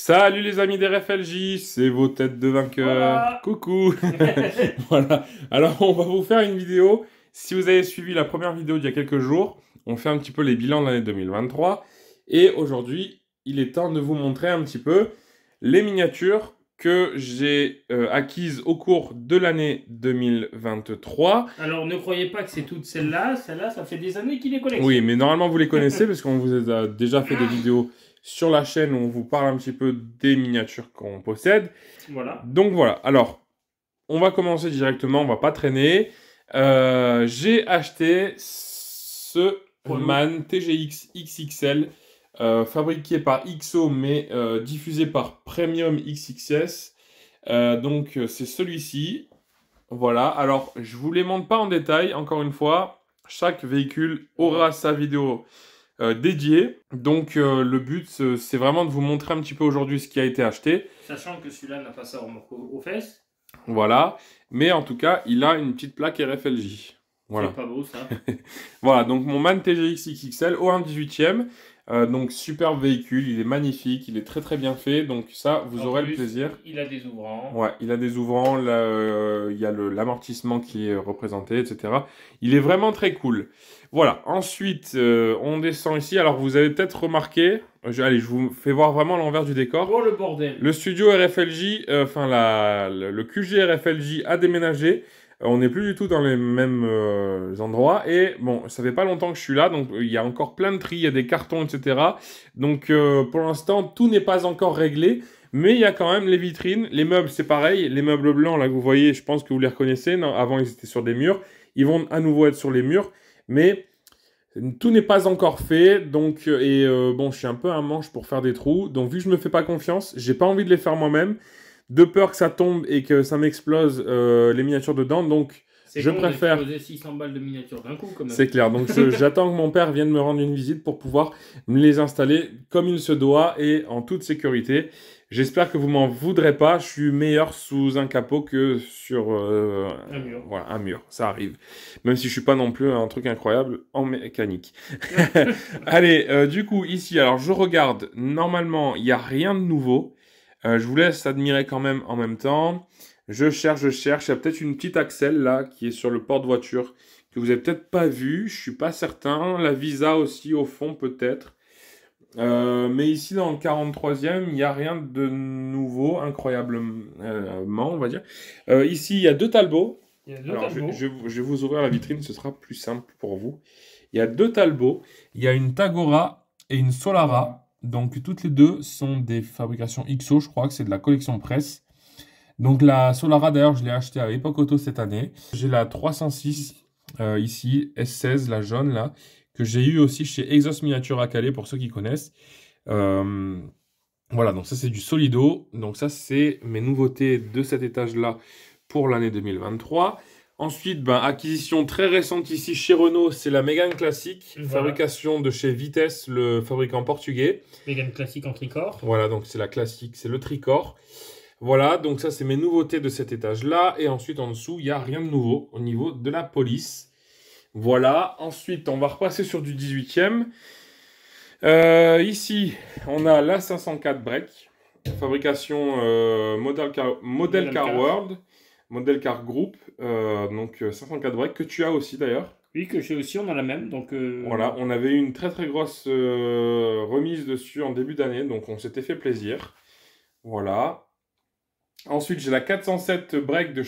Salut les amis des RFLJ, c'est vos têtes de vainqueurs. Voilà. Coucou. Voilà. Alors on va vous faire une vidéo. Si vous avez suivi la première vidéo d'il y a quelques jours, on fait un petit peu les bilans de l'année 2023. Et aujourd'hui, il est temps de vous montrer un petit peu les miniatures que j'ai acquises au cours de l'année 2023. Alors, ne croyez pas que c'est toutes celles-là. Celles-là, ça fait des années qu'il les collectionne. Oui, mais normalement vous les connaissez parce qu'on vous a déjà fait des vidéos sur la chaîne où on vous parle un petit peu des miniatures qu'on possède. Voilà. Donc voilà, alors on va commencer directement, on va pas traîner. J'ai acheté ce Man TGX XXL fabriqué par XO mais diffusé par Premium XXS. Donc c'est celui-ci. Voilà, alors je vous les montre pas en détail, encore une fois. Chaque véhicule aura sa vidéo dédiée. Donc le but, c'est vraiment de vous montrer un petit peu aujourd'hui ce qui a été acheté. Sachant que celui-là n'a pas sa remorque aux fesses. Voilà. Mais en tout cas, il a une petite plaque RFLJ. Voilà. C'est pas beau ça. Voilà, donc mon Man TGX XXL au 1/18e. Donc superbe véhicule, il est magnifique, il est très très bien fait. Donc ça, vous aurez le plaisir. Il a des ouvrants. Ouais, il a des ouvrants, il y a l'amortissement qui est représenté, etc. Il est vraiment très cool. Voilà, ensuite, on descend ici. Alors, vous avez peut-être remarqué, allez, je vous fais voir vraiment l'envers du décor. Oh le bordel. Le studio RFLJ, enfin, le QG RFLJ a déménagé. On n'est plus du tout dans les mêmes endroits. Et bon, ça fait pas longtemps que je suis là, donc il y a encore plein de tri, il y a des cartons, etc. Donc, pour l'instant, tout n'est pas encore réglé. Mais il y a quand même les vitrines, les meubles c'est pareil, les meubles blancs là que vous voyez, je pense que vous les reconnaissez, non, avant ils étaient sur des murs, ils vont à nouveau être sur les murs, mais tout n'est pas encore fait, donc, bon, je suis un peu un manche pour faire des trous, donc vu que je me fais pas confiance, j'ai pas envie de les faire moi-même, de peur que ça tombe et que ça m'explose les miniatures dedans, donc je préfère... C'est 600 balles de miniatures d'un coup quand même. C'est clair, donc j'attends que mon père vienne me rendre une visite pour pouvoir me les installer comme il se doit et en toute sécurité. J'espère que vous m'en voudrez pas, je suis meilleur sous un capot que sur un mur. Voilà, un mur, ça arrive. Même si je suis pas non plus un truc incroyable en mécanique. Allez, du coup, ici, alors je regarde, normalement, il n'y a rien de nouveau. Je vous laisse admirer quand même en même temps. Je cherche. Il y a peut-être une petite axelle là qui est sur le porte-voiture que vous avez peut-être pas vu. Je suis pas certain. La Visa aussi au fond peut-être. Mais ici dans le 43e, il n'y a rien de nouveau, incroyablement, on va dire. Ici, il y a deux Talbots. Alors, je vais vous ouvrir la vitrine, ce sera plus simple pour vous. Il y a deux Talbots. Il y a une Tagora et une Solara. Donc, toutes les deux sont des fabrications XO. Je crois que c'est de la collection presse. Donc, la Solara, d'ailleurs, je l'ai achetée à Epoch Auto cette année. J'ai la 306 ici, S16, la jaune, là, que j'ai eu aussi chez Exos Miniature à Calais, pour ceux qui connaissent. Voilà, donc ça, c'est du Solido. Donc ça, c'est mes nouveautés de cet étage-là pour l'année 2023. Ensuite, acquisition très récente ici chez Renault, c'est la Mégane classique, voilà. Fabrication de chez Vitesse, le fabricant portugais. Mégane classique en tricorps. Voilà, donc c'est la classique, c'est le tricorps. Voilà, donc ça c'est mes nouveautés de cet étage-là. Et ensuite en dessous, il n'y a rien de nouveau au niveau de la police. Voilà, ensuite on va repasser sur du 18e. Ici, on a la 504 Break, fabrication Model Car World. Model Car Group, donc 504 breaks, que tu as aussi d'ailleurs. Oui, que j'ai aussi, on a la même. Donc Voilà, on avait eu une très très grosse remise dessus en début d'année, donc on s'était fait plaisir. Voilà. Ensuite, j'ai la 407 break de...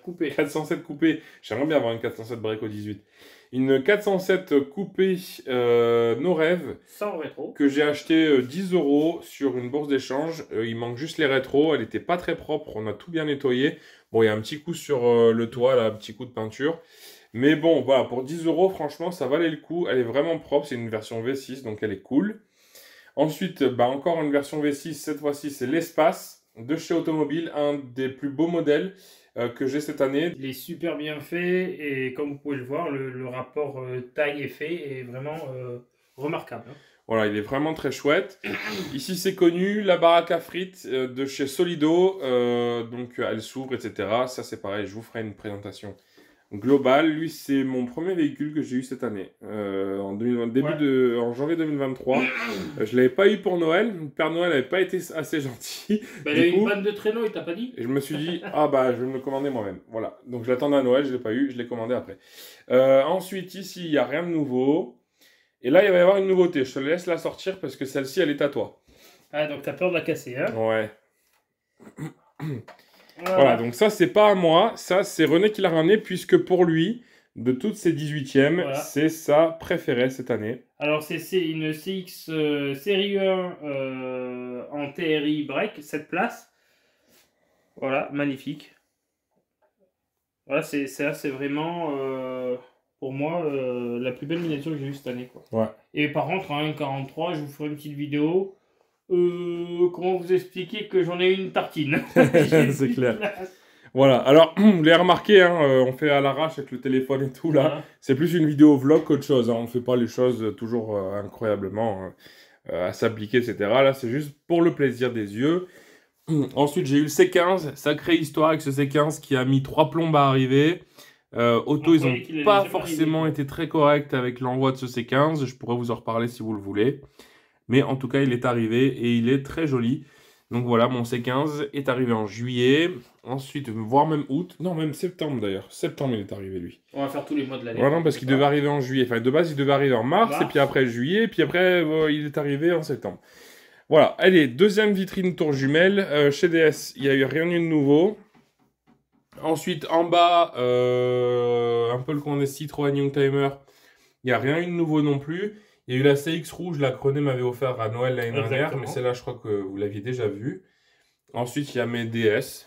coupé. 407 coupé. J'aimerais bien avoir une 407 break au 18. Une 407 coupée nos rêves. Sans rétro. Que j'ai acheté 10 € sur une bourse d'échange. Il manque juste les rétros. Elle n'était pas très propre. On a tout bien nettoyé. Bon, il y a un petit coup sur le toit, là, un petit coup de peinture. Mais bon, voilà, pour 10 €, franchement, ça valait le coup. Elle est vraiment propre. C'est une version V6, donc elle est cool. Ensuite, encore une version V6. Cette fois-ci, c'est l'Espace de chez Automobile. Un des plus beaux modèles que j'ai cette année. Il est super bien fait et comme vous pouvez le voir, le rapport taille-effet est vraiment remarquable. Hein. Voilà, il est vraiment très chouette. Ici, c'est connu, la baraque à frites de chez Solido. Donc, elle s'ouvre, etc. Ça, c'est pareil, je vous ferai une présentation global. Lui, c'est mon premier véhicule que j'ai eu cette année. En 2020, Ouais. en janvier 2023. Je l'avais pas eu pour Noël. Le Père Noël n'avait pas été assez gentil. Bah, il Du a eu une coup, panne de traîneau, il t'a pas dit? et je me suis dit, ah bah, je vais me le commander moi-même. Voilà. Donc, je l'attendais à Noël, je l'ai pas eu, je l'ai commandé après. Ensuite, ici, il n'y a rien de nouveau. Et là, il va y avoir une nouveauté. Je te laisse la sortir parce que celle-ci, elle est à toi. Ah, donc t'as peur de la casser, hein? Ouais. Voilà, Voilà. donc ça, c'est pas à moi. Ça, c'est René qui l'a ramené puisque pour lui, de toutes ses 18e, Voilà. c'est sa préférée cette année. Alors, c'est une CX série 1 en TRI break, 7 places. Voilà, magnifique. Voilà, c'est vraiment, pour moi, la plus belle miniature que j'ai eue cette année, quoi. Ouais. Et par contre, en 1.43, je vous ferai une petite vidéo. Comment vous expliquer que j'en ai une tartine? C'est clair. Voilà, alors, vous l'avez remarqué, hein, on fait à l'arrache avec le téléphone et tout, là. Voilà. C'est plus une vidéo vlog qu'autre chose, hein. On fait pas les choses toujours incroyablement à s'appliquer, etc. Là, c'est juste pour le plaisir des yeux. Ensuite, j'ai eu le C15, sacrée histoire avec ce C15 qui a mis 3 plombes à arriver. Auto, ils croyait n'ont qu'il allait pas jamais forcément arriver, quoi. été très corrects avec l'envoi de ce C15. Je pourrais vous en reparler si vous le voulez. Mais en tout cas, il est arrivé et il est très joli. Donc voilà, mon C15 est arrivé en juillet. Ensuite, voire même août. Non, même septembre d'ailleurs. Septembre, il est arrivé lui. On va faire tous les mois de l'année. Voilà, parce qu'il devait arriver en juillet. Enfin, de base, il devait arriver en mars, et puis après juillet, et puis après, il est arrivé en septembre. Voilà, allez, deuxième vitrine tour jumelle. Chez DS, il n'y a eu rien eu de nouveau. Ensuite, en bas, un peu le coin des Citroën Youngtimer, il n'y a rien eu de nouveau non plus. Il y a eu la CX rouge, la Chroné m'avait offert à Noël l'année dernière, Exactement. mais celle-là, je crois que vous l'aviez déjà vue. Ensuite, il y a mes DS,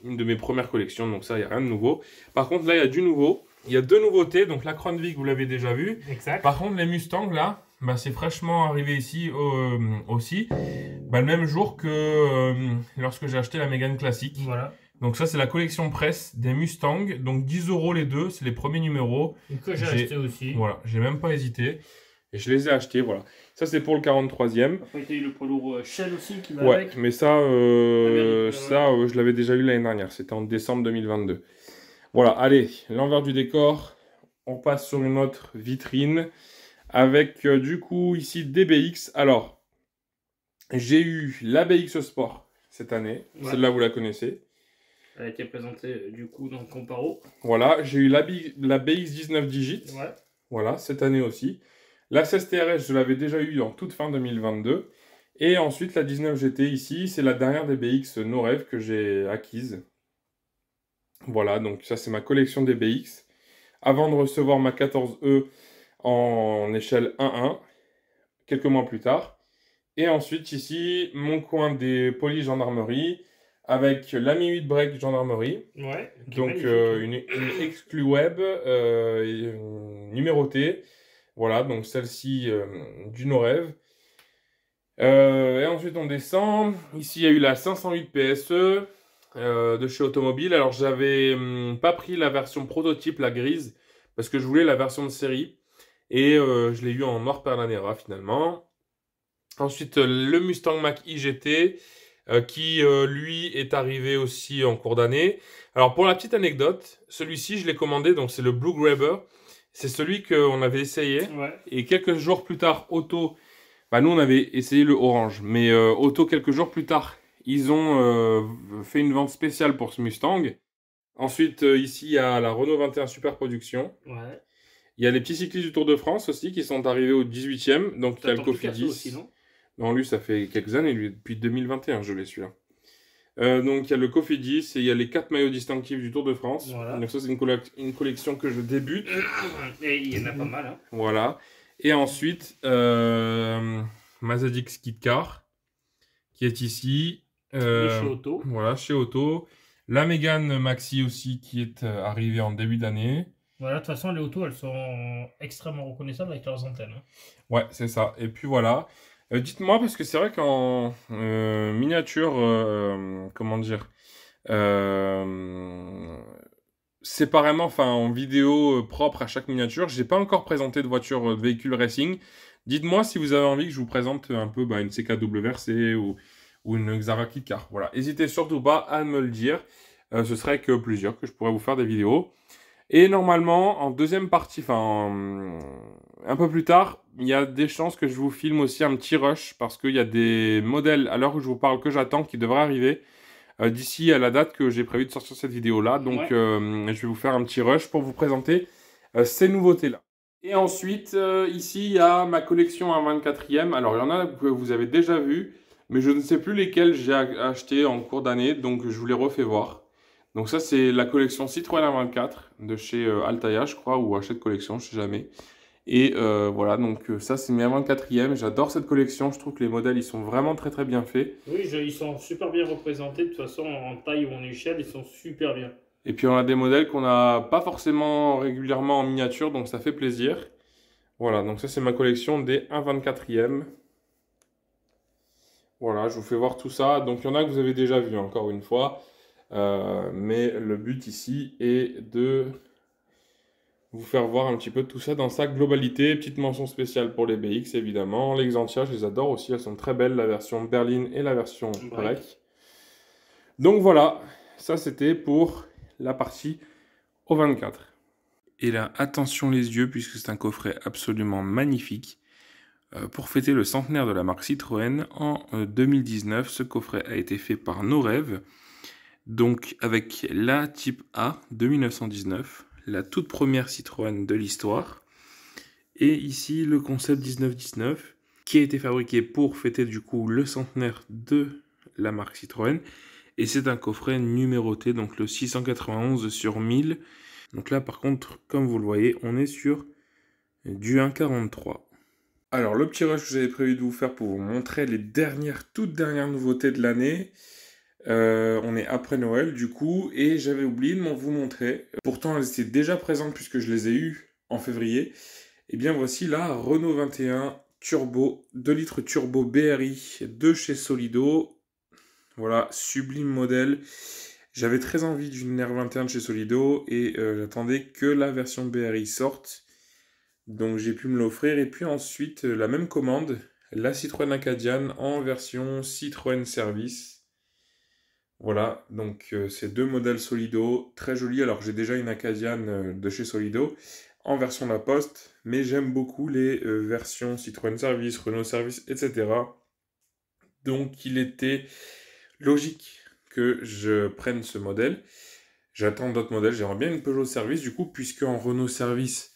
une de mes premières collections, donc ça, il n'y a rien de nouveau. Par contre, là, il y a du nouveau. Il y a deux nouveautés, donc la Crownvic, vous l'avez déjà vu. Exact. Par contre, les Mustangs, là, bah, c'est fraîchement arrivé ici aussi, bah, le même jour que lorsque j'ai acheté la Mégane classique. Voilà. Donc ça, c'est la collection presse des Mustangs. Donc 10 € les deux, c'est les premiers numéros. Que j'ai acheté aussi. Voilà, j'ai même pas hésité. Et je les ai achetés, voilà. Ça, c'est pour le 43e. Après, il y a eu le poids lourd Shell aussi qui va Ouais, avec. mais ça, Amérique, je l'avais déjà eu l'année dernière. C'était en décembre 2022. Voilà, allez, l'envers du décor. On passe sur une autre vitrine. Avec, du coup, ici, des BX. Alors, j'ai eu la BX Sport cette année. Ouais. Celle-là, vous la connaissez. Elle a été présentée, du coup, dans le Comparo. Voilà, j'ai eu la BX 19 Digit. Ouais. Voilà, cette année aussi. La 16 TRS, je l'avais déjà eu en toute fin 2022. Et ensuite, la 19 GT ici, c'est la dernière des BX No Rêve que j'ai acquise. Voilà, donc ça, c'est ma collection des BX. Avant de recevoir ma 14E en échelle 1-1, quelques mois plus tard. Et ensuite, ici, mon coin des polis gendarmerie avec l'Ami 8 Break gendarmerie. Ouais. Donc, une exclue web numérotée. Voilà, donc celle-ci du No-Rêve. Et ensuite, on descend. Ici, il y a eu la 508 PSE de chez Automobile. Alors, j'avais pas pris la version prototype, la grise, parce que je voulais la version de série. Et je l'ai eu en noir Perlanera finalement. Ensuite, le Mustang Mach IGT, qui lui est arrivé aussi en cours d'année. Alors, pour la petite anecdote, celui-ci, je l'ai commandé, donc c'est le Blue Grabber. C'est celui qu'on avait essayé. Ouais. Et quelques jours plus tard, Auto, bah nous on avait essayé le orange, mais Auto, quelques jours plus tard, ils ont fait une vente spéciale pour ce Mustang. Ensuite, ici, il y a la Renault 21 Super Production. Ouais. Il y a les petits cyclistes du Tour de France aussi qui sont arrivés au 18e. Donc, il y a le Cofidis. Aussi, non, non, lui, ça fait quelques années, lui, depuis 2021, je l'ai celui-là. Donc, il y a le Cofidis et il y a les 4 maillots distinctifs du Tour de France. Voilà. Donc, ça, c'est une collection que je débute. Et il y en a pas mal. Hein. Voilà. Et ensuite, Mazda Kit Car, qui est ici. Chez Auto. Voilà, chez Auto. La Mégane Maxi aussi, qui est arrivée en début d'année. Voilà, de toute façon, les autos, elles sont extrêmement reconnaissables avec leurs antennes. Hein. Ouais, c'est ça. Et puis voilà. Dites-moi, parce que c'est vrai qu'en miniature, comment dire, séparément, enfin en vidéo propre à chaque miniature, j'ai pas encore présenté de voiture de véhicule racing. Dites-moi si vous avez envie que je vous présente un peu une CK-WRC ou une Xara Kit Car. Voilà, n'hésitez surtout pas à me le dire. Ce serait que plaisir que je pourrais vous faire des vidéos. Et normalement, en deuxième partie, enfin, un peu plus tard, il y a des chances que je vous filme aussi un petit rush parce qu'il y a des modèles à l'heure où je vous parle que j'attends qui devraient arriver d'ici à la date que j'ai prévu de sortir cette vidéo-là. Donc, Ouais. je vais vous faire un petit rush pour vous présenter ces nouveautés-là. Et ensuite, ici, il y a ma collection à 24e. Alors, il y en a que vous avez déjà vu, mais je ne sais plus lesquels j'ai acheté en cours d'année, donc je vous les refais voir. Donc ça, c'est la collection Citroën A24 de chez Altaïa, je crois, ou Hachette Collection, je sais jamais. Et voilà, donc ça, c'est mes 24e. J'adore cette collection, je trouve que les modèles, ils sont vraiment très très bien faits. Oui, ils sont super bien représentés. De toute façon, en taille ou en échelle, ils sont super bien. Et puis on a des modèles qu'on n'a pas forcément régulièrement en miniature, donc ça fait plaisir. Voilà, donc ça c'est ma collection des 1/24e. Voilà, je vous fais voir tout ça. Donc il y en a que vous avez déjà vu encore une fois. Mais le but ici est de vous faire voir un petit peu tout ça dans sa globalité. Petite mention spéciale pour les BX évidemment. Les Xantia, je les adore aussi, elles sont très belles, la version berline et la version break. Donc voilà, ça c'était pour la partie au 24. Et là, attention les yeux, puisque c'est un coffret absolument magnifique. Pour fêter le centenaire de la marque Citroën, en 2019, ce coffret a été fait par Nos Rêves, donc avec la Type A de 1919, la toute première Citroën de l'histoire. Et ici, le concept 1919, qui a été fabriqué pour fêter du coup le centenaire de la marque Citroën. Et c'est un coffret numéroté, donc le 691/1000. Donc là, par contre, comme vous le voyez, on est sur du 1,43. Alors, le petit rush que j'avais prévu de vous faire pour vous montrer les toutes dernières nouveautés de l'année. On est après Noël, du coup, et j'avais oublié de vous montrer. Pourtant, elles étaient déjà présentes puisque je les ai eues en février. Et bien, voici la Renault 21 Turbo, 2 litres turbo BRI de chez Solido. Voilà, sublime modèle. J'avais très envie d'une R21 de chez Solido et j'attendais que la version BRI sorte. Donc j'ai pu me l'offrir. Et puis ensuite, la même commande, la Citroën Acadian en version Citroën Service. Voilà, donc ces deux modèles Solido, très jolis. Alors j'ai déjà une Acadian de chez Solido en version La Poste, mais j'aime beaucoup les versions Citroën Service, Renault Service, etc. Donc il était logique que je prenne ce modèle. J'attends d'autres modèles. J'aimerais bien une Peugeot Service, du coup, puisque en Renault Service,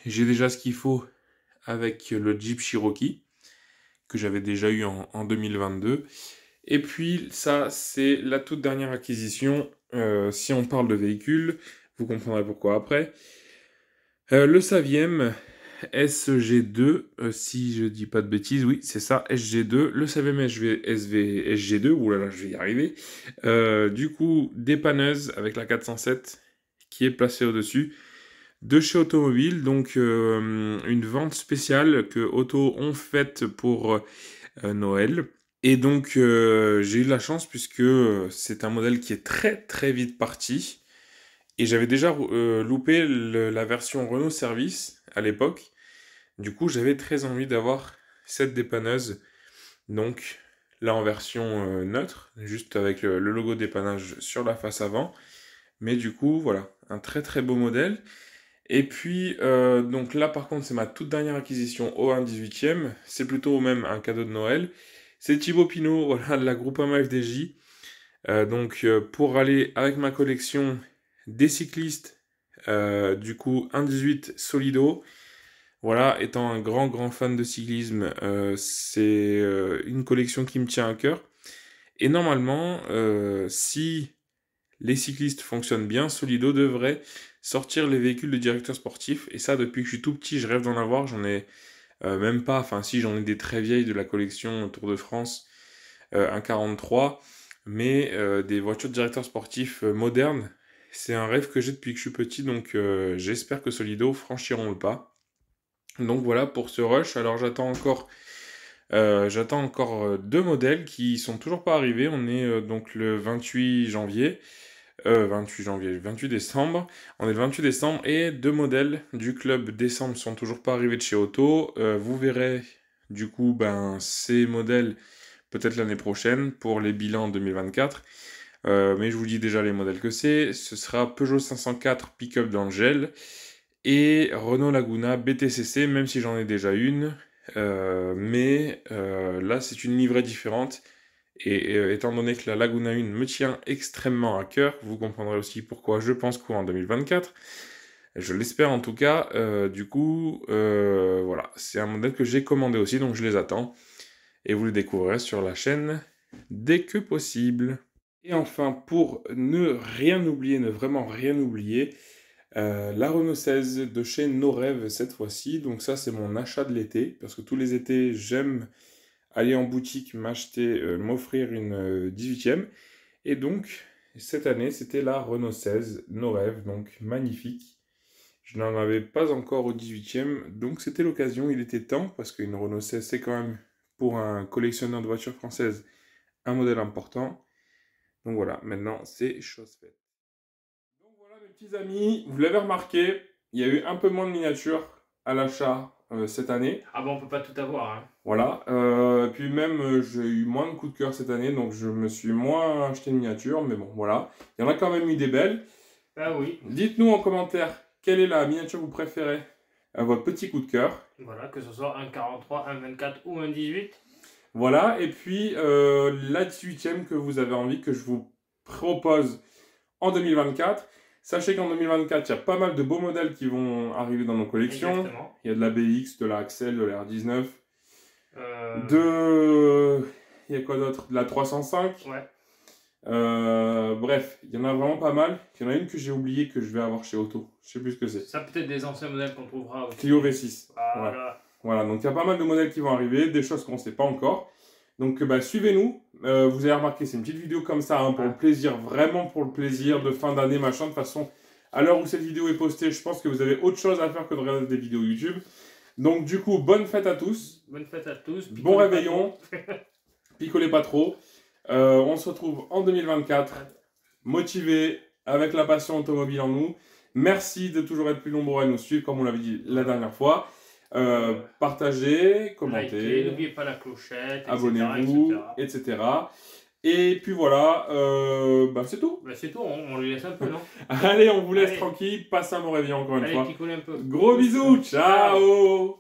j'ai déjà ce qu'il faut avec le Jeep Cherokee, que j'avais déjà eu en 2022. Et puis, ça, c'est la toute dernière acquisition. Si on parle de véhicule, vous comprendrez pourquoi après. Le Saviem SG2, si je dis pas de bêtises, oui, c'est ça, SG2. Le Saviem SG2, oulala, je vais y arriver. Du coup, dépanneuse avec la 407 qui est placée au-dessus. De chez Automobile, donc une vente spéciale que Auto ont faite pour Noël. Et donc j'ai eu de la chance puisque c'est un modèle qui est très très vite parti. Et j'avais déjà loupé la version Renault Service à l'époque. Du coup, j'avais très envie d'avoir cette dépanneuse. Donc là en version neutre, juste avec le logo dépannage sur la face avant. Mais du coup, voilà, un très très beau modèle. Et puis, donc là par contre, c'est ma toute dernière acquisition au 1/18e. C'est plutôt même un cadeau de Noël. C'est Thibaut Pinot, voilà, de la Groupama FDJ. Donc, pour aller avec ma collection des cyclistes, du coup, 1/18 Solido. Voilà, étant un grand fan de cyclisme, c'est une collection qui me tient à cœur. Et normalement, si les cyclistes fonctionnent bien, Solido devrait sortir les véhicules de directeur sportif. Et ça, depuis que je suis tout petit, je rêve d'en avoir. J'en ai même pas, enfin si, j'en ai des très vieilles de la collection Tour de France, un 43. Mais des voitures de directeur sportif modernes, c'est un rêve que j'ai depuis que je suis petit. Donc j'espère que Solido franchiront le pas. Donc voilà pour ce rush. Alors j'attends encore deux modèles qui sont toujours pas arrivés. On est donc le 28 décembre. On est le 28 décembre et deux modèles du club décembre sont toujours pas arrivés de chez Auto. Vous verrez du coup ces modèles peut-être l'année prochaine pour les bilans 2024. Mais je vous dis déjà les modèles que c'est. Ce sera Peugeot 504 Pick-up dans le gel et Renault Laguna BTCC, même si j'en ai déjà une. Là, c'est une livrée différente. Et étant donné que la Laguna 1 me tient extrêmement à cœur, vous comprendrez aussi pourquoi je pense courant 2024. Je l'espère en tout cas. Voilà, c'est un modèle que j'ai commandé aussi, donc je les attends. Et vous le découvrirez sur la chaîne dès que possible. Et enfin, pour ne rien oublier, ne vraiment rien oublier, la Renault 16 de chez No Rêve cette fois-ci. Donc ça, c'est mon achat de l'été, parce que tous les étés, j'aime aller en boutique, m'offrir une 18e. Et donc, cette année, c'était la Renault 16 No Rêve, donc magnifique. Je n'en avais pas encore au 18e, donc c'était l'occasion, il était temps, parce qu'une Renault 16, c'est quand même, pour un collectionneur de voitures françaises, un modèle important. Donc voilà, maintenant, c'est chose faite. Donc voilà, mes petits amis, vous l'avez remarqué, il y a eu un peu moins de miniatures à l'achat cette année. Ah bon, on peut pas tout avoir, hein. Voilà, puis même j'ai eu moins de coups de cœur cette année, donc je me suis moins acheté de miniatures, mais bon, voilà. Il y en a quand même eu des belles. Ah oui. Dites-nous en commentaire quelle est la miniature que vous préférez à votre petit coup de cœur. Voilà, que ce soit un 43, un 24 ou un 18. Voilà, et puis la 18e que vous avez envie que je vous propose en 2024. Sachez qu'en 2024, il y a pas mal de beaux modèles qui vont arriver dans nos collections. Exactement. Il y a de la BX, de la Axel, de la R19. Il y a quoi d'autre? De la 305. Ouais. Bref, il y en a vraiment pas mal. Il y en a une que j'ai oubliée que je vais avoir chez Auto. Je sais plus ce que c'est. Ça peut-être des anciens modèles qu'on trouvera aussi. Clio V6. Voilà. Ouais. Voilà, donc il y a pas mal de modèles qui vont arriver, des choses qu'on ne sait pas encore. Donc suivez-nous. Vous avez remarqué, c'est une petite vidéo comme ça, hein, pour le plaisir, vraiment pour le plaisir de fin d'année, machin. De toute façon, à l'heure où cette vidéo est postée, je pense que vous avez autre chose à faire que de regarder des vidéos YouTube. Donc du coup, bonne fête à tous. Bonne fête à tous. Bon réveillon. Picolez pas trop. On se retrouve en 2024, motivés, avec la passion automobile en nous. Merci de toujours être plus nombreux à nous suivre, comme on l'avait dit la dernière fois. Partagez, commentez, n'oubliez pas la clochette, abonnez-vous, etc. Et puis voilà, c'est tout. C'est tout, on les laisse un peu, non? Allez, on vous laisse tranquille, passez un bon réveillon encore une fois. Picolez un peu. Gros bisous, ciao.